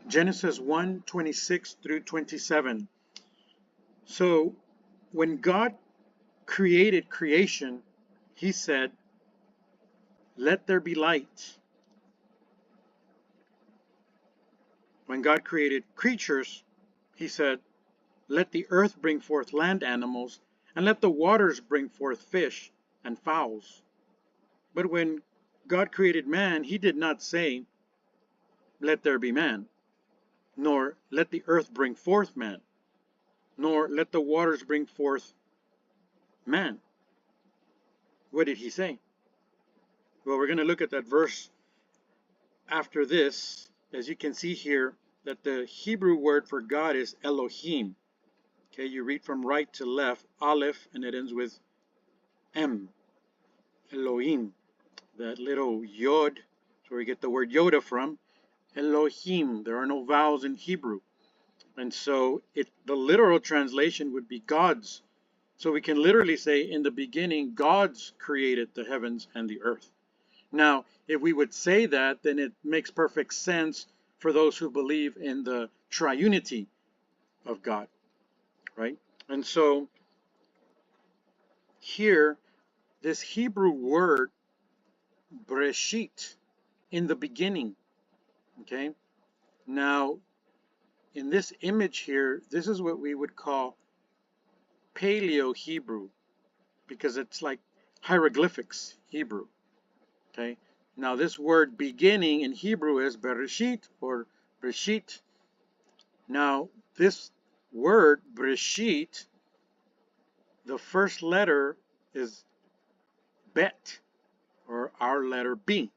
Genesis 1:26 through 27. So when God created creation, he said, let there be light. When God created creatures, he said, let the earth bring forth land animals, and let the waters bring forth fish and fowls. But when God created man, he did not say, let there be man, nor let the earth bring forth man, nor let the waters bring forth man. What did he say? Well, we're going to look at that verse after this. As you can see here, that the Hebrew word for God is Elohim. Okay, you read from right to left, Aleph, and it ends with M. Elohim. That little Yod, that's where we get the word Yoda from. Elohim. There are no vowels in Hebrew. And so the literal translation would be God's. So we can literally say, in the beginning, God's created the heavens and the earth. Now, if we would say that, then it makes perfect sense for those who believe in the triunity of God, right? And so here, this Hebrew word, Breshit, in the beginning, okay? Now, in this image here, this is what we would call Paleo-Hebrew, because it's like hieroglyphics Hebrew, okay? Now, this word beginning in Hebrew is Bereshit or Breshit. Now, this word Breshit, the first letter is Bet, or our letter B.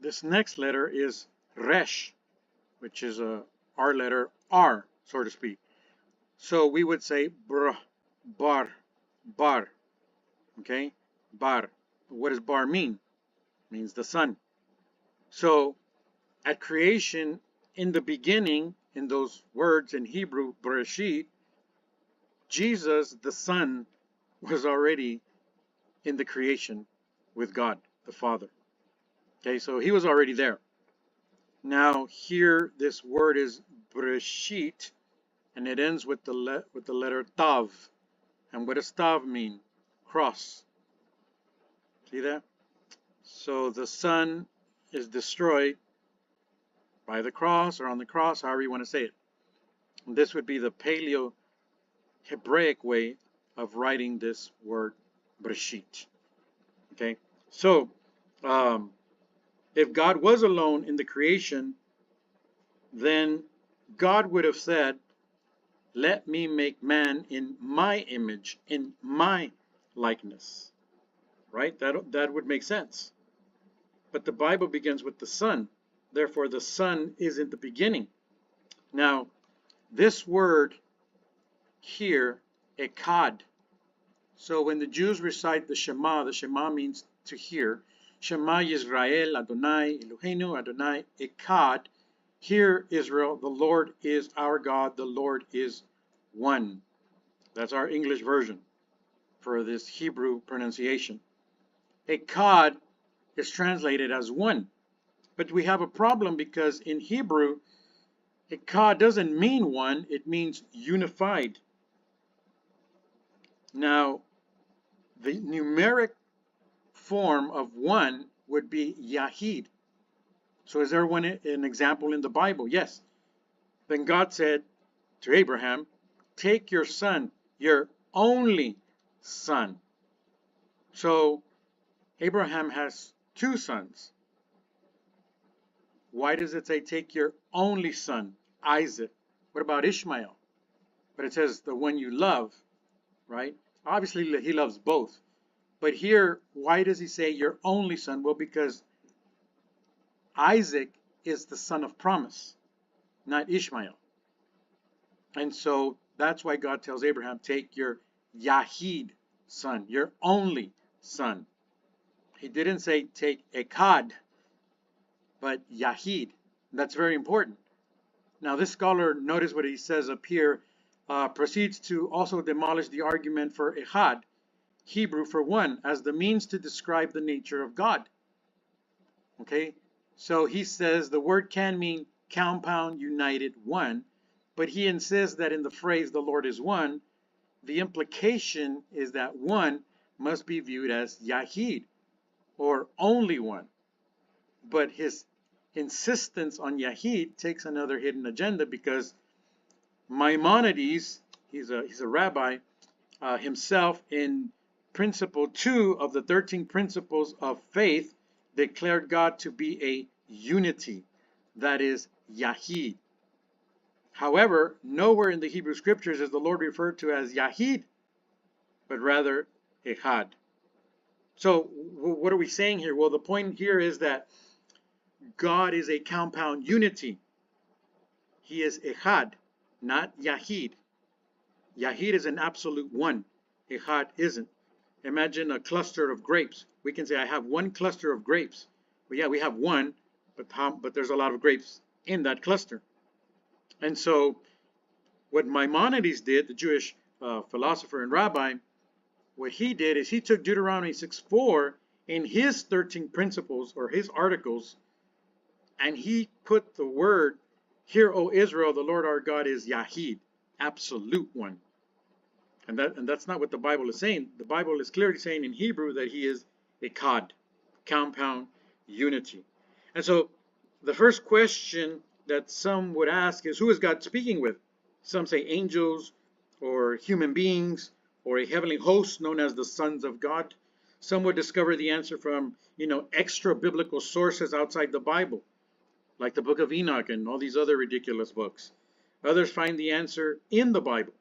This next letter is Resh, which is our letter R, so to speak. So we would say Br, Bar, Bar, okay? Bar. What does Bar mean? It means the sun. So at creation, in the beginning, in those words in Hebrew, Bereshit, Jesus, the Son, was already in the creation with God, the Father. Okay, so he was already there. Now here, this word is Bereshit, and it ends with the letter Tav. And what does Tav mean? Cross. See that? So the Son is destroyed by the cross or on the cross, however you want to say it. And this would be the Paleo-Hebraic way of writing this word Breshit. Okay, so if God was alone in the creation, then God would have said, let me make man in my image, in my likeness. Right? That would make sense. But the Bible begins with the Son. Therefore, the Son is in the beginning. Now, this word here, Echad. So when the Jews recite the Shema means to hear. Shema Yisrael, Adonai, Eloheinu, Adonai, Echad. Hear, Israel, the Lord is our God, the Lord is one. That's our English version for this Hebrew pronunciation. Echad is translated as one. But we have a problem because in Hebrew, Echad doesn't mean one, it means unified. Now, the numeric form of one would be Yahid. So is there an example in the Bible? Yes. Then God said to Abraham, take your son, your only son. So Abraham has two sons. Why does it say take your only son, Isaac? What about Ishmael? But it says the one you love, right? Obviously he loves both. But here, why does he say your only son? Well, because Isaac is the son of promise, not Ishmael. And so that's why God tells Abraham, take your Yahid son, your only son. He didn't say take Echad, but Yahid. That's very important. Now this scholar, notice what he says up here, proceeds to also demolish the argument for Echad, Hebrew for one, as the means to describe the nature of God. Okay, so he says the word can mean compound, united, one. But he insists that in the phrase, the Lord is one, the implication is that one must be viewed as Yahid, or only one. But his insistence on Yahid takes another hidden agenda, because Maimonides, he's a rabbi himself, in principle 2 of the 13 principles of faith, declared God to be a unity, that is Yahid. However, nowhere in the Hebrew scriptures is the Lord referred to as Yahid, but rather Echad. So what are we saying here? Well, the point here is that God is a compound unity. He is Echad, not Yahid. Yahid is an absolute one. Echad isn't. Imagine a cluster of grapes. We can say, I have one cluster of grapes. Well, yeah, we have one, but there's a lot of grapes in that cluster. And so what Maimonides did, the Jewish philosopher and rabbi, what he did is he took Deuteronomy 6:4 in his 13 principles, or his articles, and he put the word, "Hear, O Israel, the Lord our God is Yahid," absolute one. And that's not what the Bible is saying. The Bible is clearly saying in Hebrew that he is Echad, compound unity. And so the first question that some would ask is, who is God speaking with? Some say angels, or human beings, or a heavenly host known as the sons of God. Some would discover the answer from, extra biblical sources outside the Bible, like the book of Enoch and all these other ridiculous books. Others find the answer in the Bible.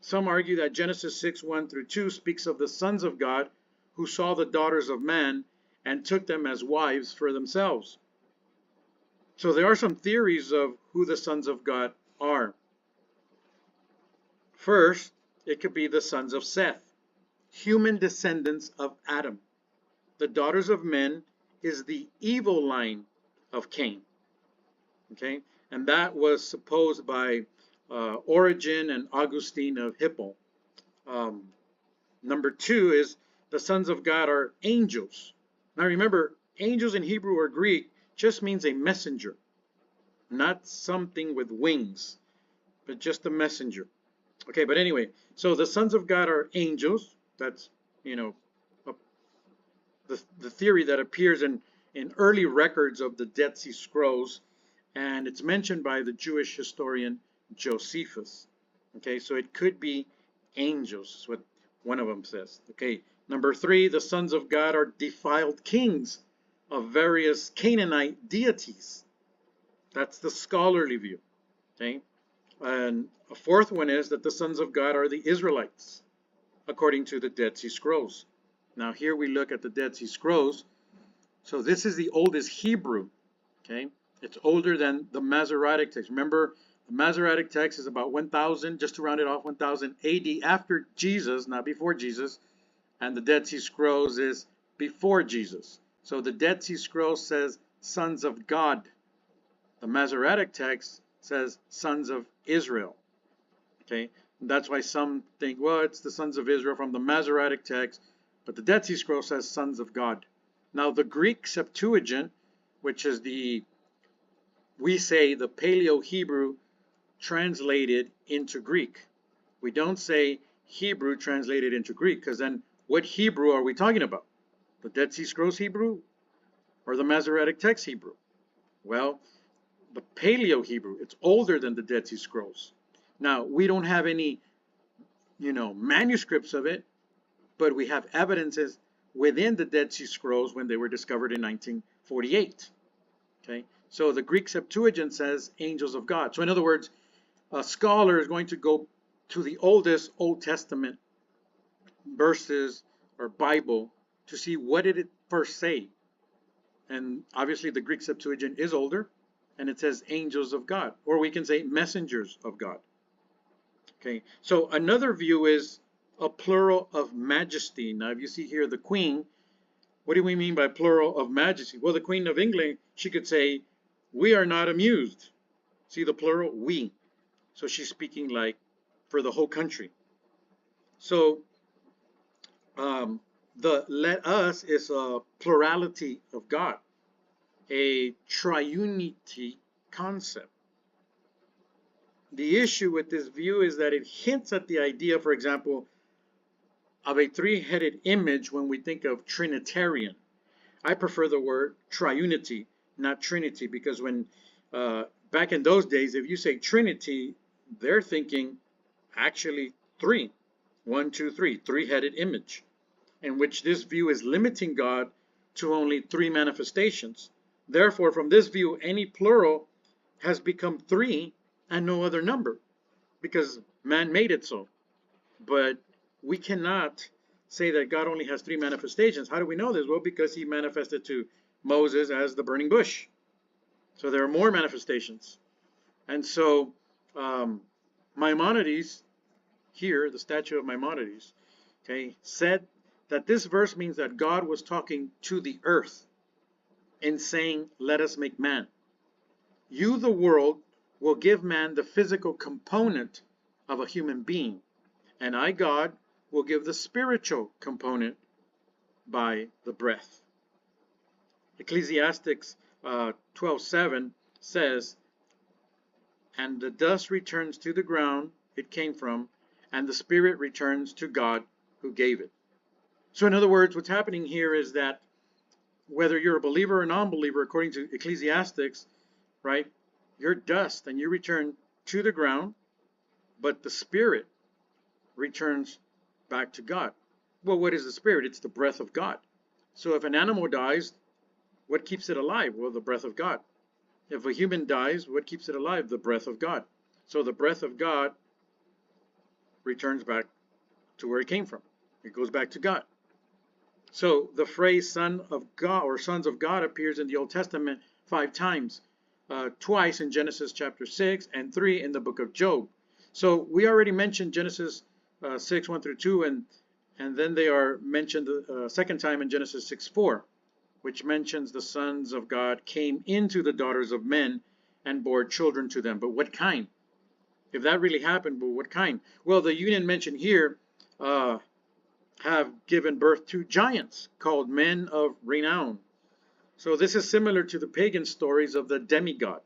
Some argue that Genesis 6:1-2 speaks of the sons of God who saw the daughters of man and took them as wives for themselves. So there are some theories of who the sons of God are. First, it could be the sons of Seth, human descendants of Adam. The daughters of men is the evil line of Cain. Okay, and that was supposed by Origen and Augustine of Hippo. Number 2 is the sons of God are angels. Now remember, angels in Hebrew or Greek just means a messenger, not something with wings, but just a messenger. Okay, but anyway, so the sons of God are angels. That's, the theory that appears in early records of the Dead Sea Scrolls, and it's mentioned by the Jewish historian Josephus. Okay, so it could be angels, is what one of them says. Okay, number 3, the sons of God are defiled kings of various Canaanite deities. That's the scholarly view. Okay, and a fourth one is that the sons of God are the Israelites, according to the Dead Sea Scrolls. Now here we look at the Dead Sea Scrolls. So this is the oldest Hebrew. Okay, it's older than the Masoretic text. Remember, the Masoretic text is about 1000, just to round it off, 1000 AD after Jesus, not before Jesus. And the Dead Sea Scrolls is before Jesus. So the Dead Sea Scrolls says sons of God. The Masoretic text says sons of Israel. Okay, and that's why some think, well, it's the sons of Israel from the Masoretic text, but the Dead Sea Scroll says sons of God. Now the Greek Septuagint, which is we say the Paleo-Hebrew translated into Greek. We don't say Hebrew translated into Greek, because then what Hebrew are we talking about? The Dead Sea Scrolls Hebrew or the Masoretic text Hebrew? Well, the Paleo-Hebrew, it's older than the Dead Sea Scrolls. Now, we don't have any, manuscripts of it, but we have evidences within the Dead Sea Scrolls when they were discovered in 1948. Okay, so the Greek Septuagint says angels of God. So in other words, a scholar is going to go to the oldest Old Testament verses or Bible to see what did it first say. And obviously the Greek Septuagint is older, and it says angels of God, or we can say messengers of God. Okay, so another view is a plural of majesty. Now if you see here the Queen, what do we mean by plural of majesty? Well, the Queen of England, she could say, we are not amused. See the plural? We. So she's speaking like for the whole country. So the let us is a plurality of God, a triunity concept. The issue with this view is that it hints at the idea, for example, of a three-headed image when we think of Trinitarian. I prefer the word triunity, not Trinity, because when back in those days, if you say Trinity, they're thinking actually three. 1, 2, 3, three-headed image, in which this view is limiting God to only three manifestations. Therefore, from this view, any plural has become three and no other number, because man made it so. But we cannot say that God only has three manifestations. How do we know this? Well, because he manifested to Moses as the burning bush. So there are more manifestations. And so Maimonides, here, the statue of Maimonides, okay, said that this verse means that God was talking to the earth in saying, let us make man. You, the world, will give man the physical component of a human being, and I, God, will give the spiritual component by the breath. Ecclesiastes 12:7 says, and the dust returns to the ground it came from, and the spirit returns to God who gave it. So in other words, what's happening here is that whether you're a believer or non-believer, according to Ecclesiastes, right, you're dust and you return to the ground, but the spirit returns back to God. Well, what is the spirit? It's the breath of God. So if an animal dies, what keeps it alive? Well, the breath of God. If a human dies, what keeps it alive? The breath of God. So the breath of God returns back to where it came from. It goes back to God. So the phrase son of God or sons of God appears in the Old Testament 5 times, twice in Genesis chapter 6 and 3 in the book of Job. So we already mentioned Genesis 6, 1 through 2, and then they are mentioned a second time in Genesis 6:4, which mentions the sons of God came into the daughters of men and bore children to them. But what kind? If that really happened, but what kind? Well, the union mentioned here have given birth to giants called men of renown. So this is similar to the pagan stories of the demigod,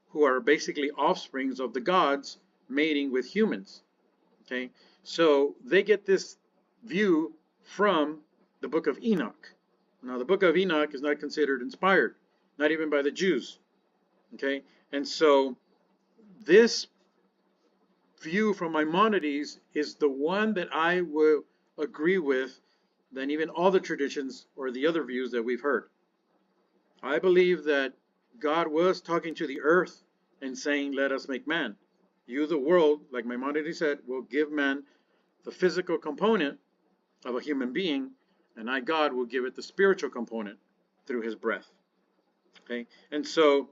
who are basically offsprings of the gods mating with humans. Okay, so they get this view from the book of Enoch. Now, the book of Enoch is not considered inspired, not even by the Jews. Okay, and so this view from Maimonides is the one that I will agree with than even all the traditions or the other views that we've heard. I believe that God was talking to the earth and saying, let us make man. You, the world, like Maimonides said, will give man the physical component of a human being, and I, God, will give it the spiritual component through his breath. Okay, and so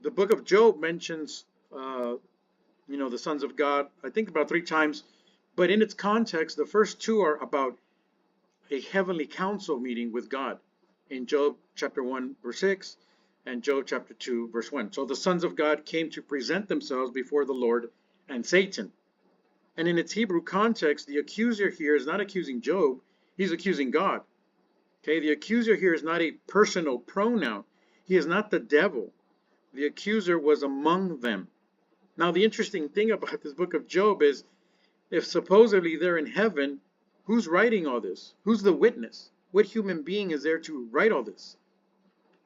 the book of Job mentions the sons of God, I think about 3 times, but in its context, the first 2 are about a heavenly council meeting with God in Job chapter 1, verse 6, and Job chapter 2, verse 1. So the sons of God came to present themselves before the Lord and Satan. And in its Hebrew context, the accuser here is not accusing Job, he's accusing God. Okay, the accuser here is not a personal pronoun. He is not the devil. The accuser was among them. Now, the interesting thing about this book of Job is, if supposedly they're in heaven, who's writing all this? Who's the witness? What human being is there to write all this?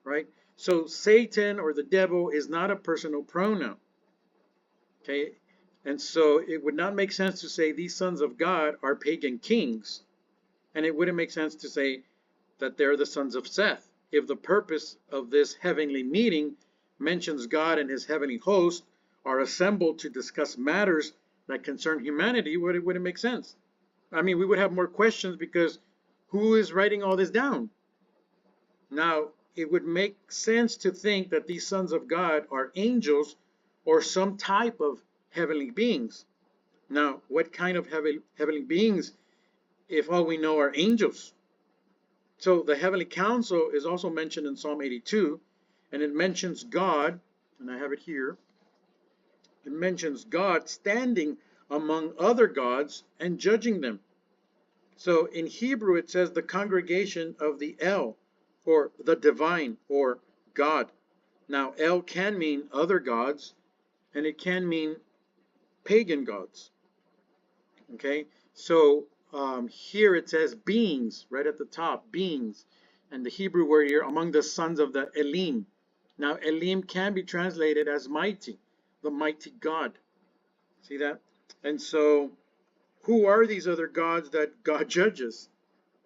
Right? So Satan or the devil is not a personal pronoun. Okay? And so it would not make sense to say these sons of God are pagan kings. And it wouldn't make sense to say that they're the sons of Seth. If the purpose of this heavenly meeting mentions God and his heavenly host are assembled to discuss matters that concern humanity, well, it wouldn't make sense. I mean, we would have more questions because who is writing all this down? Now, it would make sense to think that these sons of God are angels or some type of heavenly beings. Now, what kind of heavenly beings if all we know are angels? So the heavenly council is also mentioned in Psalm 82, and it mentions God, and I have it here. It mentions God standing among other gods and judging them. So in Hebrew it says the congregation of the El, or the divine, or God. Now, El can mean other gods, and it can mean pagan gods. Okay, so here it says beings, right at the top, beings. And the Hebrew word here, among the sons of the Elim. Now, Elim can be translated as mighty, the mighty God. See that? And so, who are these other gods that God judges?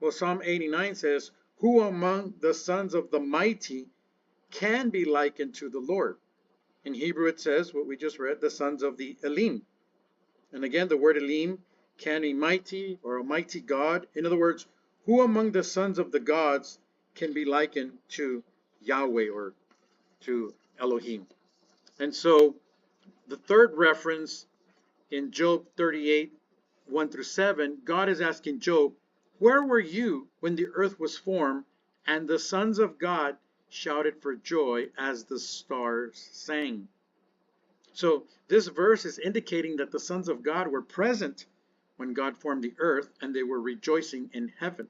Well, Psalm 89 says, who among the sons of the mighty can be likened to the Lord? In Hebrew it says, what we just read, the sons of the Elim. And again, the word Elim can be mighty or a mighty God. In other words, who among the sons of the gods can be likened to Yahweh or to Elohim? And so the third reference in Job 38, 1 through 7, God is asking Job, where were you when the earth was formed and the sons of God shouted for joy as the stars sang? So this verse is indicating that the sons of God were present when God formed the earth and they were rejoicing in heaven.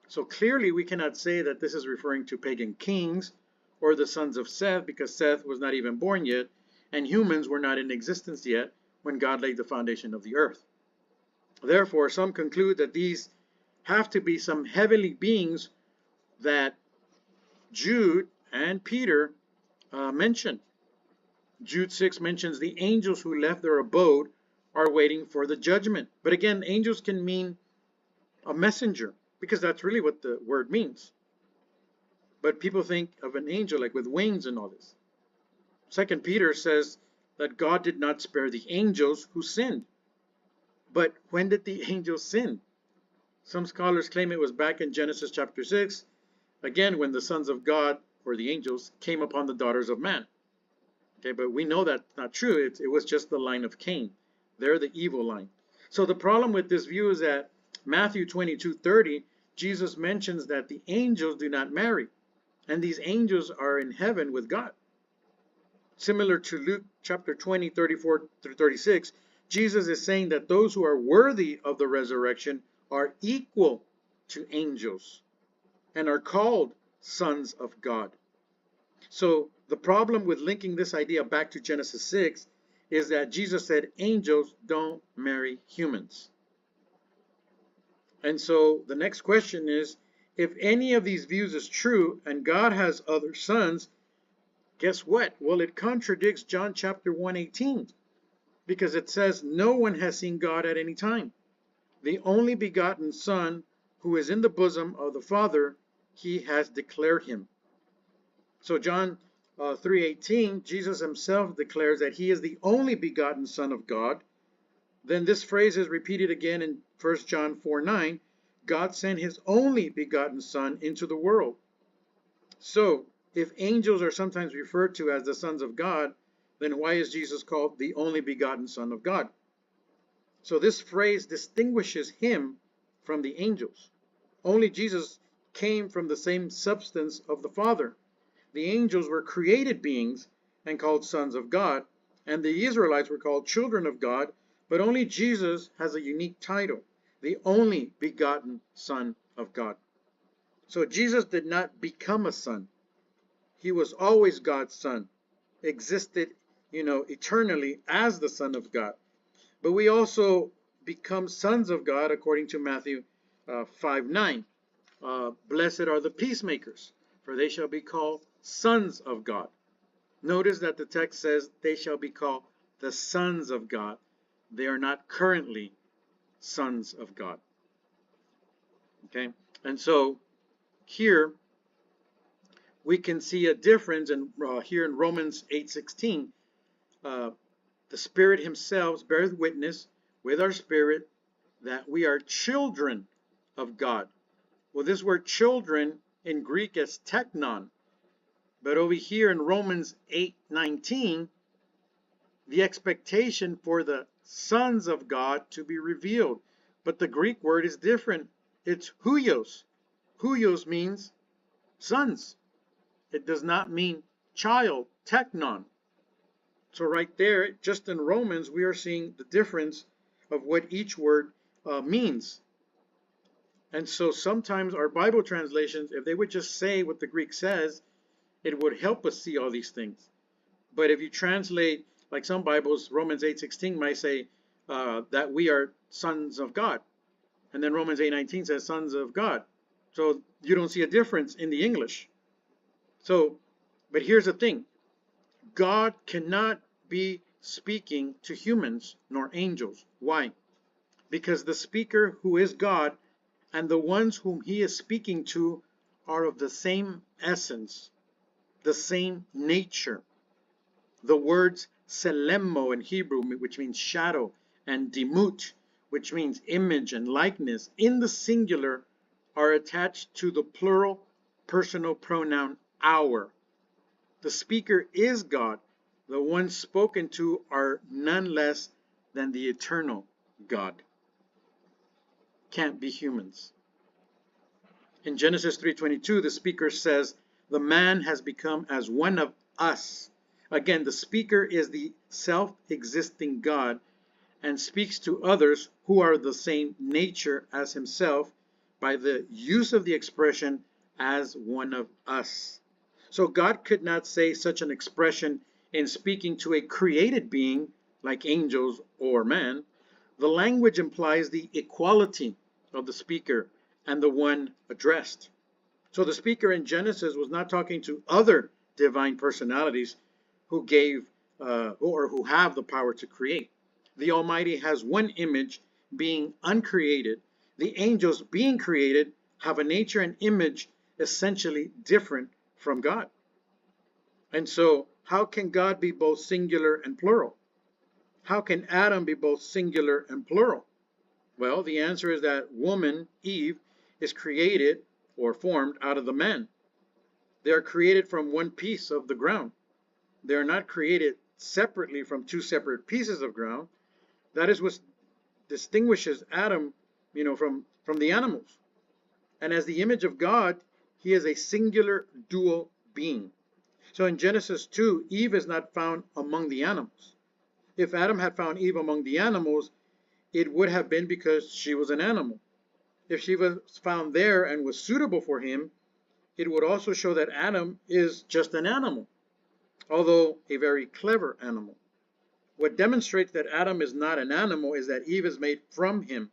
So clearly we cannot say that this is referring to pagan kings or the sons of Seth, because Seth was not even born yet and humans were not in existence yet when God laid the foundation of the earth. Therefore, some conclude that these have to be some heavenly beings that Jude and Peter mention. Jude 6 mentions the angels who left their abode are waiting for the judgment. But again, angels can mean a messenger, because that's really what the word means. But people think of an angel like with wings and all this. 2 Peter says that God did not spare the angels who sinned. But when did the angels sin? Some scholars claim it was back in Genesis chapter 6, again when the sons of God, or the angels, came upon the daughters of man. Okay, but we know that's not true. It was just the line of Cain. They're the evil line. So the problem with this view is that Matthew 22:30, Jesus mentions that the angels do not marry, and these angels are in heaven with God. Similar to Luke chapter 20, 34 through 36, Jesus is saying that those who are worthy of the resurrection are equal to angels and are called sons of God. So the problem with linking this idea back to Genesis 6 is that Jesus said angels don't marry humans. And so the next question is, if any of these views is true and God has other sons, guess what? Well, it contradicts John chapter 1:18, because it says no one has seen God at any time. The only begotten Son who is in the bosom of the Father, he has declared him. So John 3:18, Jesus himself declares that he is the only begotten Son of God. Then this phrase is repeated again in 1 John 4:9. God sent his only begotten Son into the world. So if angels are sometimes referred to as the sons of God, then why is Jesus called the only begotten Son of God? So this phrase distinguishes him from the angels. Only Jesus came from the same substance of the Father. The angels were created beings and called sons of God, and the Israelites were called children of God, but only Jesus has a unique title, the only begotten Son of God. So Jesus did not become a son. He was always God's son, existed, eternally as the Son of God. But we also become sons of God according to Matthew 5:9. Blessed are the peacemakers, for they shall be called sons of God. Notice that the text says they shall be called the sons of God. They are not currently sons of God. Okay, and so here we can see a difference in here in Romans 8:16. The Spirit himself beareth witness with our spirit that we are children of God. Well, this word children in Greek is teknon. But over here in Romans 8:19, the expectation for the sons of God to be revealed. But the Greek word is different. It's huios. Huios means sons. It does not mean child, teknon. So right there, just in Romans, we are seeing the difference of what each word means. And so sometimes our Bible translations, if they would just say what the Greek says, it would help us see all these things. But if you translate, like some Bibles, Romans 8:16 might say that we are sons of God. And then Romans 8:19 says sons of God. So you don't see a difference in the English. So, but here's the thing. God cannot be speaking to humans nor angels. Why? Because the speaker who is God and the ones whom he is speaking to are of the same essence, the same nature. The words selemo in Hebrew, which means shadow, and demut, which means image and likeness, in the singular are attached to the plural personal pronoun our. The speaker is God. The ones spoken to are none less than the eternal God. Can't be humans. In Genesis 3:22, the speaker says, the man has become as one of us. Again, the speaker is the self-existing God and speaks to others who are the same nature as himself by the use of the expression as one of us. So God could not say such an expression in speaking to a created being like angels or man. The language implies the equality of the speaker and the one addressed. So the speaker in Genesis was not talking to other divine personalities who gave or who have the power to create. The Almighty has one image being uncreated. The angels being created have a nature and image essentially different from God. And so how can God be both singular and plural? How can Adam be both singular and plural? Well, the answer is that woman, Eve, is created or formed out of the man. They are created from one piece of the ground. They are not created separately from two separate pieces of ground. That is what distinguishes Adam, from the animals. And as the image of God, he is a singular dual being. So in Genesis 2, Eve is not found among the animals. If Adam had found Eve among the animals, it would have been because she was an animal. If she was found there and was suitable for him, it would also show that Adam is just an animal, although a very clever animal. What demonstrates that Adam is not an animal is that Eve is made from him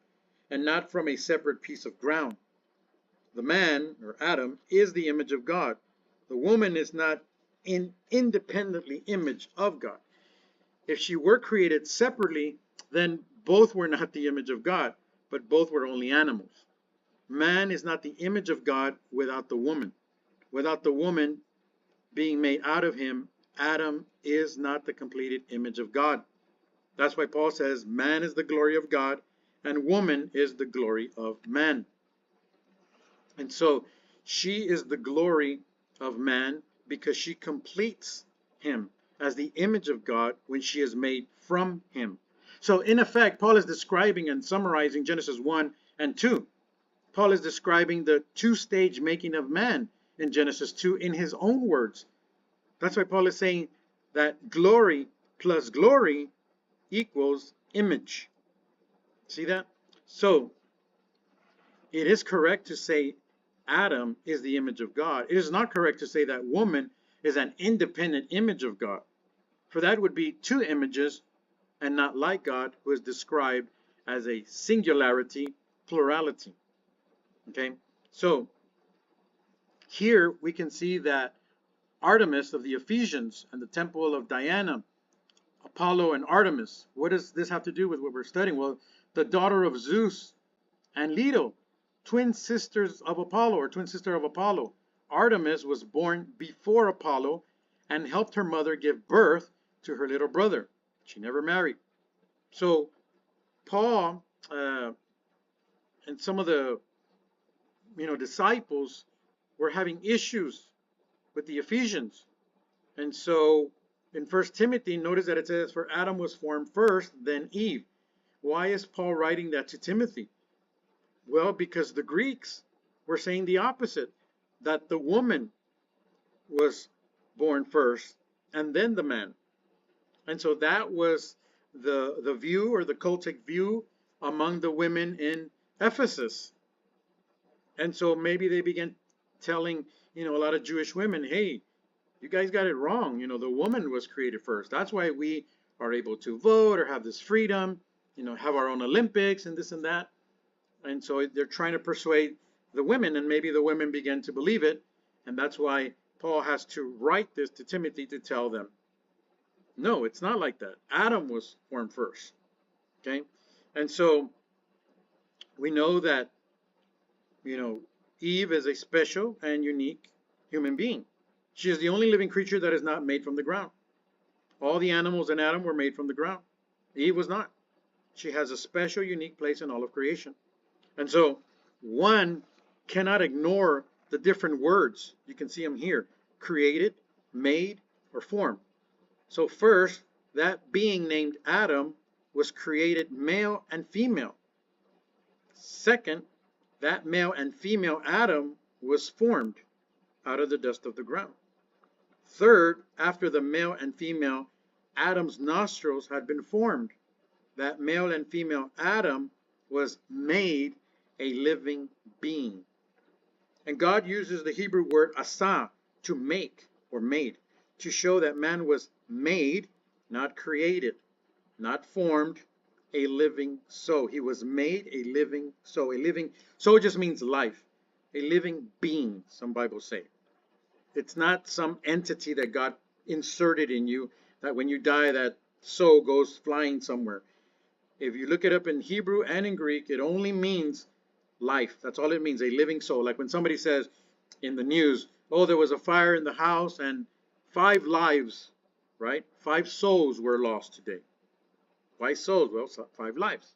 and not from a separate piece of ground. The man, or Adam, is the image of God. The woman is not independently image of God. If she were created separately, then both were not the image of God, but both were only animals. Man is not the image of God without the woman. Without the woman being made out of him, Adam is not the completed image of God. That's why Paul says man is the glory of God and woman is the glory of man. And so she is the glory of man because she completes him as the image of God when she is made from him. So in effect, Paul is describing and summarizing Genesis 1 and 2. Paul is describing the two-stage making of man in Genesis 2 in his own words. That's why Paul is saying that glory plus glory equals image. See that? So it is correct to say Adam is the image of God. It is not correct to say that woman is an independent image of God. For that would be two images and not like God, who is described as a singularity, plurality. Okay, so here we can see that Artemis of the Ephesians and the temple of Diana, Apollo and Artemis, what does this have to do with what we're studying? Well, the daughter of Zeus and Leto, twin sisters of Apollo, or twin sister of Apollo. Artemis was born before Apollo and helped her mother give birth to her little brother. She never married. So Paul and some of the disciples were having issues with the Ephesians. And so in 1 Timothy, notice that it says, for Adam was formed first, then Eve. Why is Paul writing that to Timothy? Well, because the Greeks were saying the opposite, that the woman was born first and then the man. And so that was the view, or the cultic view, among the women in Ephesus. And so maybe they began telling, a lot of Jewish women, hey, You guys got it wrong. The woman was created first. That's why we are able to vote or have this freedom, have our own Olympics and this and that. And so they're trying to persuade the women, and maybe the women begin to believe it. And that's why Paul has to write this to Timothy to tell them, no, it's not like that. Adam was formed first. Okay? And so we know that, Eve is a special and unique human being. She is the only living creature that is not made from the ground. All the animals in Adam were made from the ground. Eve was not. She has a special, unique place in all of creation. And so one cannot ignore the different words. You can see them here. Created, made, or formed. So first, that being named Adam was created male and female. Second, that male and female Adam was formed out of the dust of the ground. Third, after the male and female Adam's nostrils had been formed, that male and female Adam was made a living being. And God uses the Hebrew word asa, to make or made, to show that man was made, not created, not formed, a living soul. He was made a living soul. A living soul just means life. A living being, some Bibles say. It's not some entity that God inserted in you, that when you die, that soul goes flying somewhere. If you look it up in Hebrew and in Greek, it only means life. That's all it means, a living soul. Like when somebody says in the news, oh, there was a fire in the house and 5 lives, right? 5 souls were lost today. Why souls? Well, 5 lives.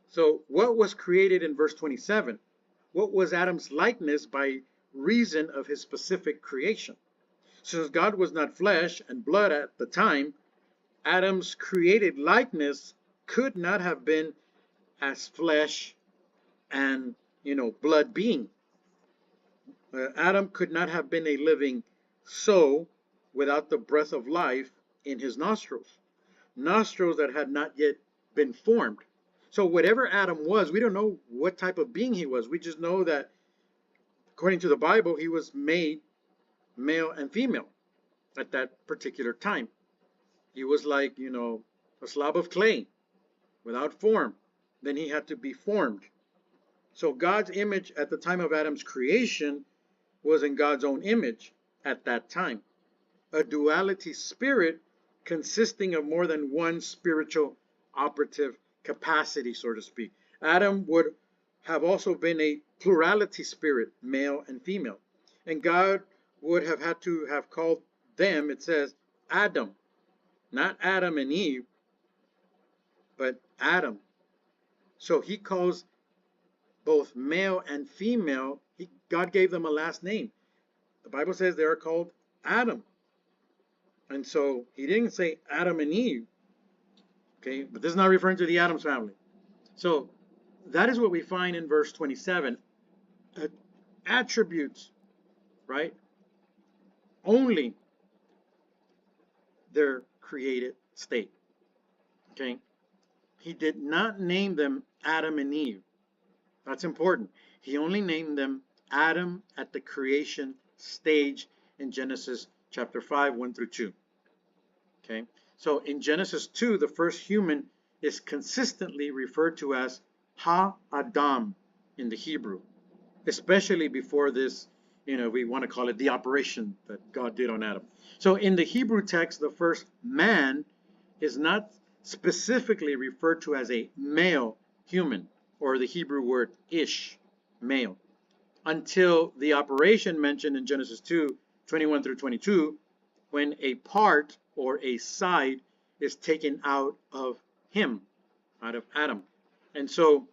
So what was created in verse 27? What was Adam's likeness by reason of his specific creation? Since God was not flesh and blood at the time, Adam's created likeness could not have been as flesh and, blood being. Adam could not have been a living soul without the breath of life in his nostrils. Nostrils that had not yet been formed. So whatever Adam was, we don't know what type of being he was. We just know that according to the Bible, he was made male and female at that particular time. He was like, a slab of clay without form. Then he had to be formed. So God's image at the time of Adam's creation was in God's own image at that time. A duality spirit consisting of more than one spiritual operative capacity, so to speak. Adam would have also been a plurality spirit, male and female. And God would have had to have called them, it says, Adam. Not Adam and Eve, but Adam. So he calls both male and female, God gave them a last name. The Bible says they are called Adam. And so he didn't say Adam and Eve. Okay, but this is not referring to the Adams family. So that is what we find in verse 27. Attributes, right? Only their created state. Okay? He did not name them Adam and Eve. That's important. He only named them Adam at the creation stage in Genesis chapter 5, 1 through 2. Okay? So in Genesis 2, the first human is consistently referred to as Ha-Adam in the Hebrew, especially before this, we want to call it the operation that God did on Adam. So in the Hebrew text, the first man is not specifically referred to as a male human, or the Hebrew word ish, male, until the operation mentioned in Genesis 2, 21 through 22, when a part or a side is taken out of him, out of Adam. And so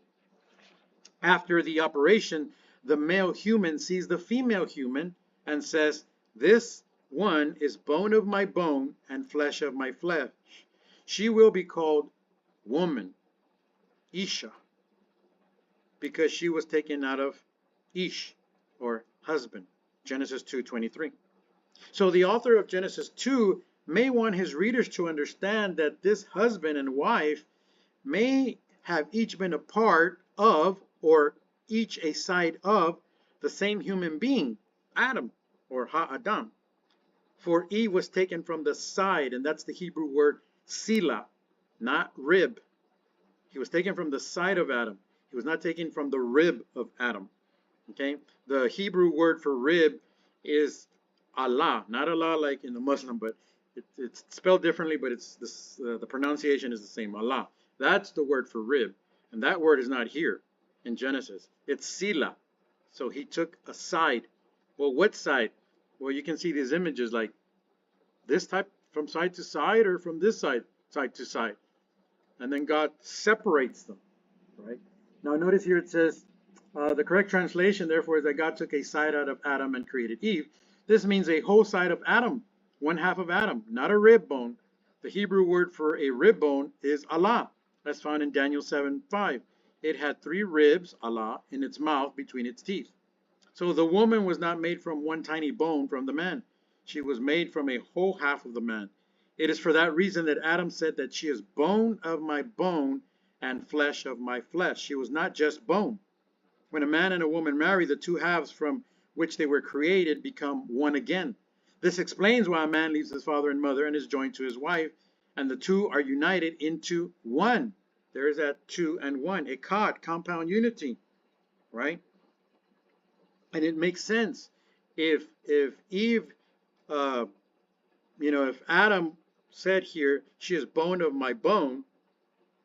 after the operation, the male human sees the female human and says, this one is bone of my bone and flesh of my flesh. She will be called woman, Isha, because she was taken out of Ish, or husband, Genesis 2:23. So the author of Genesis 2 may want his readers to understand that this husband and wife may have each been a part of, or each a side of, the same human being, Adam, or Ha-Adam. For Eve was taken from the side, and that's the Hebrew word sila, not rib. He was taken from the side of Adam. He was not taken from the rib of Adam. Okay? The Hebrew word for rib is Allah, not Allah like in the Muslim, but it's spelled differently, but it's this, the pronunciation is the same. Allah. That's the word for rib, and that word is not here in Genesis. It's sila. So he took a side. Well, what side? Well, you can see these images like this type from side to side, or from this side to side, and then God separates them. Right? Now notice here it says, the correct translation, therefore, is that God took a side out of Adam and created Eve. This means a whole side of Adam, one half of Adam, not a rib bone. The Hebrew word for a rib bone is Allah. That's found in Daniel 7:5. It had 3 ribs, Allah, in its mouth between its teeth. So the woman was not made from one tiny bone from the man. She was made from a whole half of the man. It is for that reason that Adam said that she is bone of my bone and flesh of my flesh. She was not just bone. When a man and a woman marry, the 2 halves from which they were created become one again. This explains why a man leaves his father and mother and is joined to his wife, and the 2 are united into one. There is that 2 and 1, echad, compound unity, right? And it makes sense. If Eve, if Adam said here, she is bone of my bone,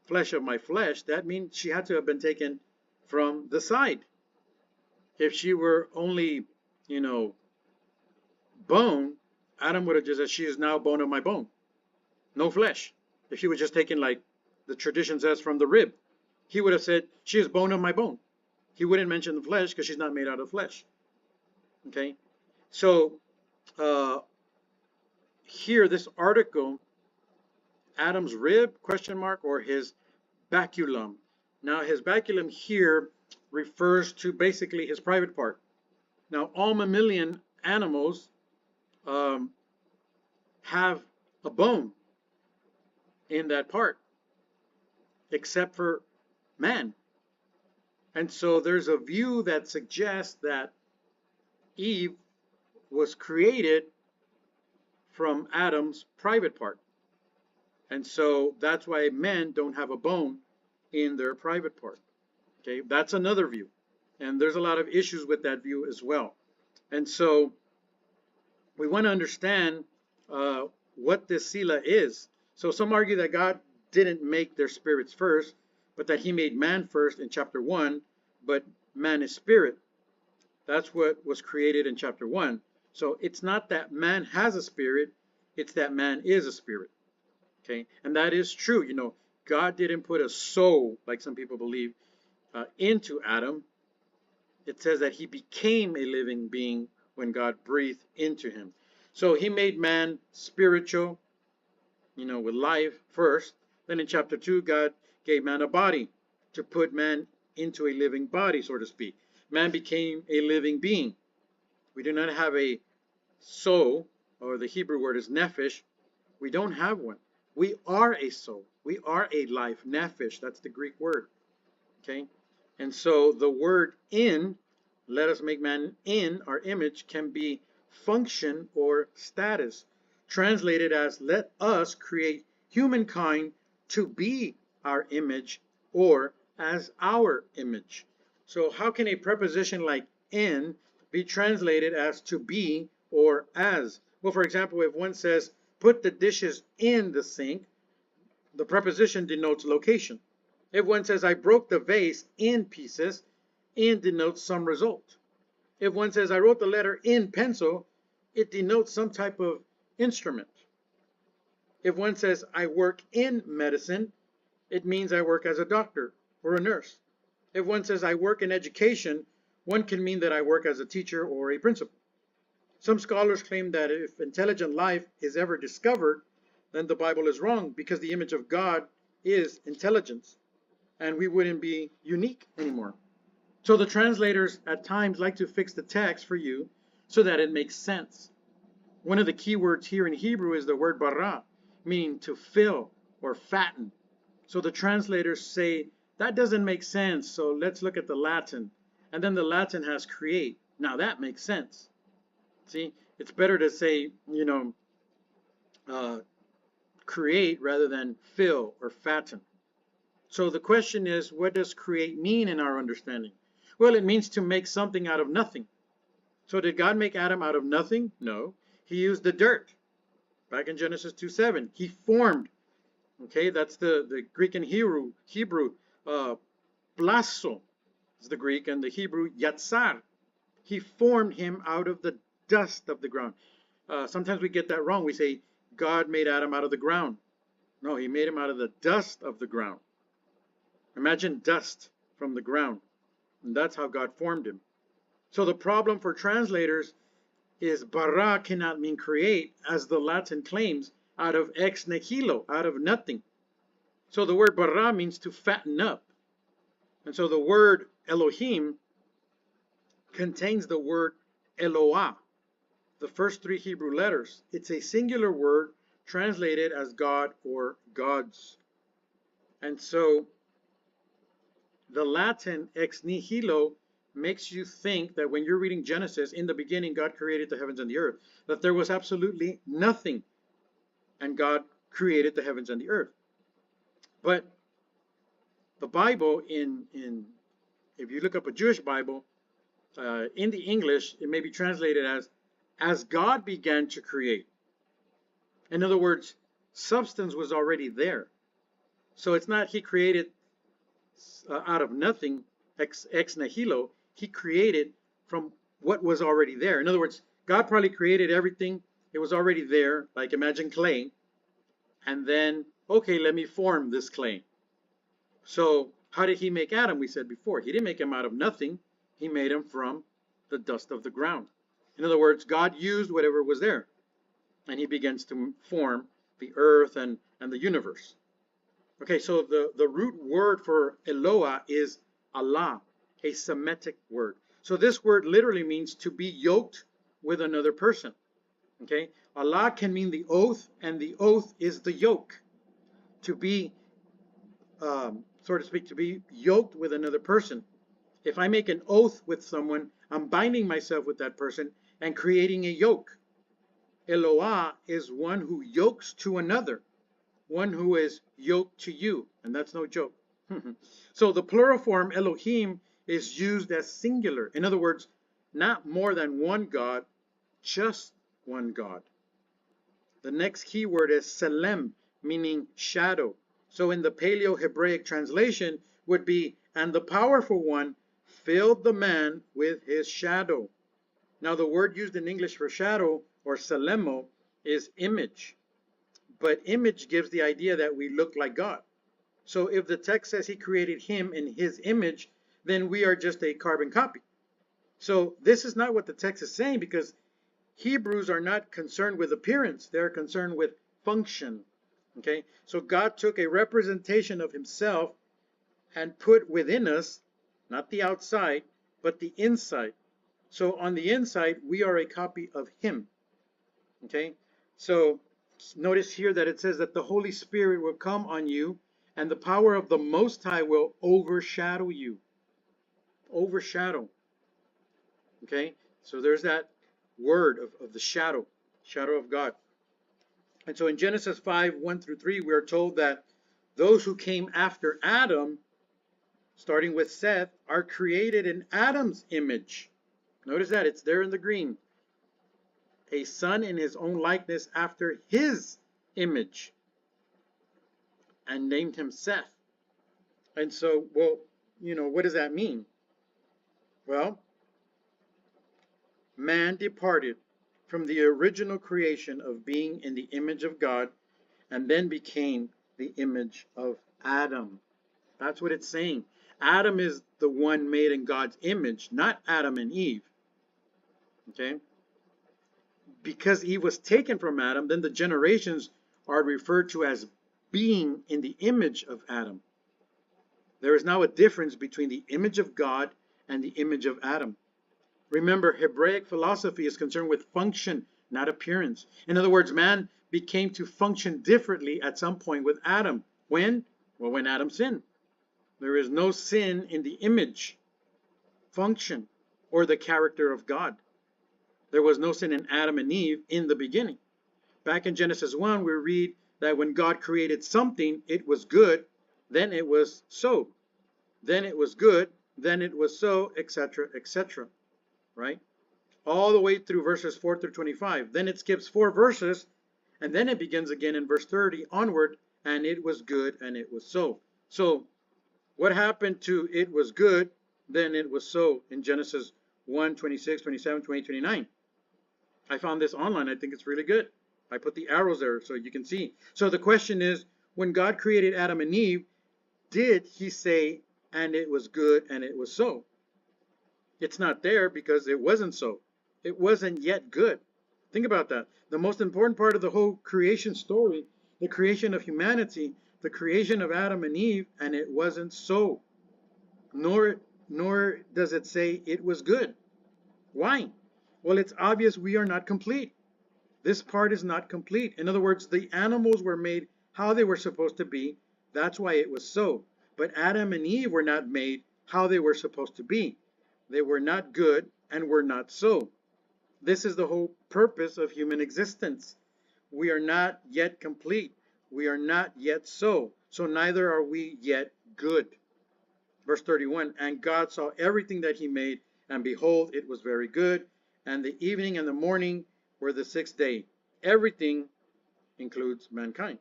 flesh of my flesh, that means she had to have been taken from the side. If she were only, bone, Adam would have just said, she is now bone of my bone, no flesh. If she was just taken like the tradition says from the rib, he would have said, she is bone of my bone. He wouldn't mention the flesh because she's not made out of flesh. Okay, so here, this article, Adam's rib, question mark, or his baculum. Now, his baculum here refers to basically his private part. Now, all mammalian animals have a bone in that part, except for man. And so there's a view that suggests that Eve was created from Adam's private part. And so that's why men don't have a bone in their private part. Okay, that's another view. And there's a lot of issues with that view as well. And so we want to understand what this sila is. So some argue that God didn't make their spirits first, but that he made man first in chapter 1, but man is spirit. That's what was created in chapter 1. So it's not that man has a spirit, it's that man is a spirit. Okay, and that is true. God didn't put a soul, like some people believe, into Adam. It says that he became a living being when God breathed into him. So he made man spiritual, with life first. Then in chapter 2, God gave man a body to put man into a living body, so to speak. Man became a living being. We do not have a soul, or the Hebrew word is nephesh. We don't have one. We are a soul. We are a life, nephesh. That's the Greek word. Okay? And so the word in, let us make man in our image, can be function or status. Translated as, let us create humankind to be our image or as our image. So how can a preposition like in be translated as to be or as? Well, for example, if one says, put the dishes in the sink, the preposition denotes location. If one says, I broke the vase in pieces, in denotes some result. If one says, I wrote the letter in pencil, it denotes some type of instrument. If one says, I work in medicine, it means I work as a doctor or a nurse. If one says, I work in education, one can mean that I work as a teacher or a principal. Some scholars claim that if intelligent life is ever discovered, then the Bible is wrong, because the image of God is intelligence, and we wouldn't be unique anymore. So the translators at times like to fix the text for you so that it makes sense. One of the key words here in Hebrew is the word bara, meaning to fill or fatten. So the translators say, that doesn't make sense, so let's look at the Latin. And then the Latin has create. Now that makes sense. See, It's better to say, uh, create rather than fill or fatten. So the question is, what does create mean in our understanding? Well, it means to make something out of nothing. So did God make Adam out of nothing? No. He used the dirt. Back in Genesis 2:7, he formed. Okay, that's the Greek and Hebrew, blasso is the Greek, and the Hebrew yatsar. He formed him out of the dust of the ground. Sometimes we get that wrong. We say God made Adam out of the ground. No, he made him out of the dust of the ground. Imagine dust from the ground. And that's how God formed him. So the problem for translators is bara cannot mean create, as the Latin claims, out of ex nihilo, out of nothing. So the word bara means to fatten up. And so the word Elohim contains the word Eloah, the first three Hebrew letters. It's a singular word translated as God or gods. And so the Latin ex nihilo makes you think that when you're reading Genesis, in the beginning God created the heavens and the earth, that there was absolutely nothing and God created the heavens and the earth. But the Bible, if you look up a Jewish Bible, in the English, it may be translated as God began to create. In other words, substance was already there. So it's not he created out of nothing, ex nihilo. He created from what was already there. In other words, God probably created everything. It was already there, like imagine clay. And then, okay, let me form this clay. So how did he make Adam? We said before, he didn't make him out of nothing. He made him from the dust of the ground. In other words, God used whatever was there. And he begins to form the earth and the universe. Okay, so the root word for Eloah is Allah, a Semitic word. So this word literally means to be yoked with another person. Okay, Allah can mean the oath, and the oath is the yoke. To be, so to speak, to be yoked with another person. If I make an oath with someone, I'm binding myself with that person and creating a yoke. Eloah is one who yokes to another, one who is yoked to you, and that's no joke. So the plural form Elohim is used as singular. In other words, not more than one God, just one God. The next key word is Selem, meaning shadow. So in the Paleo-Hebraic translation would be, and the powerful one filled the man with his shadow. Now the word used in English for shadow, or Selemo, is image. But image gives the idea that we look like God. So if the text says he created him in his image, then we are just a carbon copy. So this is not what the text is saying, because Hebrews are not concerned with appearance. They're concerned with function. Okay, so God took a representation of himself and put within us, not the outside, but the inside. So on the inside, we are a copy of him. Okay, so notice here that it says that the Holy Spirit will come on you and the power of the Most High will overshadow you. Overshadow. Okay, so there's that word of the shadow of God. And so in Genesis 5:1-3, we are told that those who came after Adam, starting with Seth, are created in Adam's image. Notice that, it's there in the green. A son in his own likeness after his image, and named him Seth. And so, well, what does that mean? Well, man departed from the original creation of being in the image of God and then became the image of Adam. That's what it's saying. Adam is the one made in God's image, not Adam and Eve. Okay? Because Eve was taken from Adam, then the generations are referred to as being in the image of Adam. There is now a difference between the image of God and the image of Adam. Remember, Hebraic philosophy is concerned with function, not appearance. In other words, man became to function differently at some point with Adam. When? Well, when Adam sinned. There is no sin in the image, function, or the character of God. There was no sin in Adam and Eve in the beginning. Back in Genesis 1, we read that when God created something, it was good, then it was so. Then it was good, then it was so, etc., etc. Right? All the way through verses 4 through 25. Then it skips 4 verses, and then it begins again in verse 30 onward, and it was good, and it was so. So, what happened to it was good, then it was so in Genesis 1, 26, 27, 28, 29? I found this online. I think it's really good. I put the arrows there so you can see. So the question is, when God created Adam and Eve, did he say, and it was good, and it was so? It's not there because it wasn't so. It wasn't yet good. Think about that. The most important part of the whole creation story, the creation of humanity, the creation of Adam and Eve, and it wasn't so. Nor does it say it was good. Why? Well, it's obvious we are not complete. This part is not complete. In other words, the animals were made how they were supposed to be. That's why it was so. But Adam and Eve were not made how they were supposed to be. They were not good and were not so. This is the whole purpose of human existence. We are not yet complete. We are not yet so. So neither are we yet good. Verse 31, and God saw everything that he made, and behold, it was very good. And the evening and the morning were the 6th day. Everything includes mankind.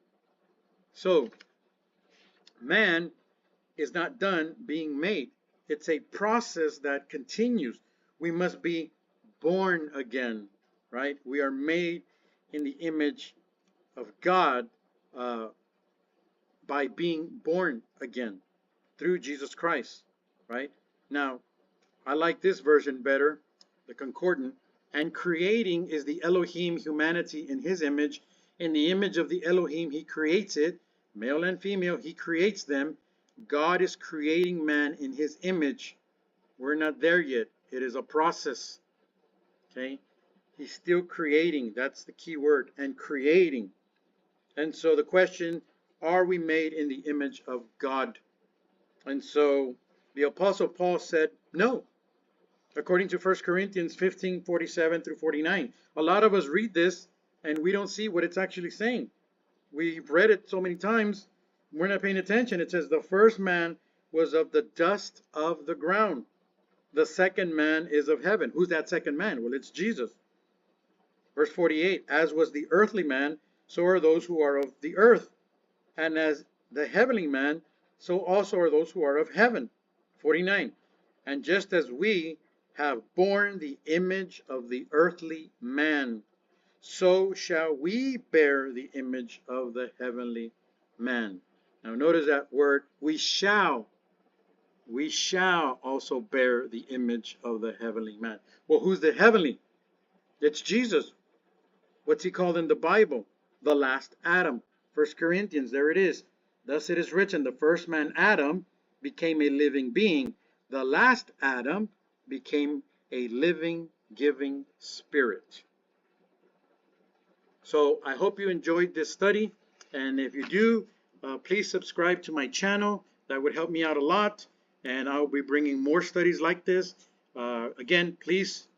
So, man is not done being made. It's a process that continues. We must be born again, right? We are made in the image of God by being born again through Jesus Christ, right? Now, I like this version better, the concordant. And creating is the Elohim humanity in his image. In the image of the Elohim, he creates it. Male and female, he creates them. God is creating man in his image. We're not there yet. It is a process. Okay? He's still creating. That's the key word. And creating. And so the question, are we made in the image of God? And so the Apostle Paul said, no. According to 1 Corinthians 15, 47 through 49. A lot of us read this and we don't see what it's actually saying. We've read it so many times, we're not paying attention. It says the first man was of the dust of the ground. The second man is of heaven. Who's that second man? Well, it's Jesus. Verse 48, as was the earthly man, so are those who are of the earth. And as the heavenly man, so also are those who are of heaven. 49, and just as we have borne the image of the earthly man, so shall we bear the image of the heavenly man. Now notice that word, we shall. We shall also bear the image of the heavenly man. Well, who's the heavenly? It's Jesus. What's he called in the Bible? The last Adam. 1 Corinthians, there it is. Thus it is written, the first man, Adam, became a living being. The last Adam became a living, giving spirit. So I hope you enjoyed this study. And if you do, please subscribe to my channel. That would help me out a lot. And I will be bringing more studies like this. Again, please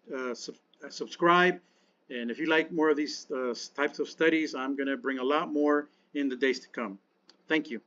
subscribe. And if you like more of these types of studies, I'm going to bring a lot more in the days to come. Thank you.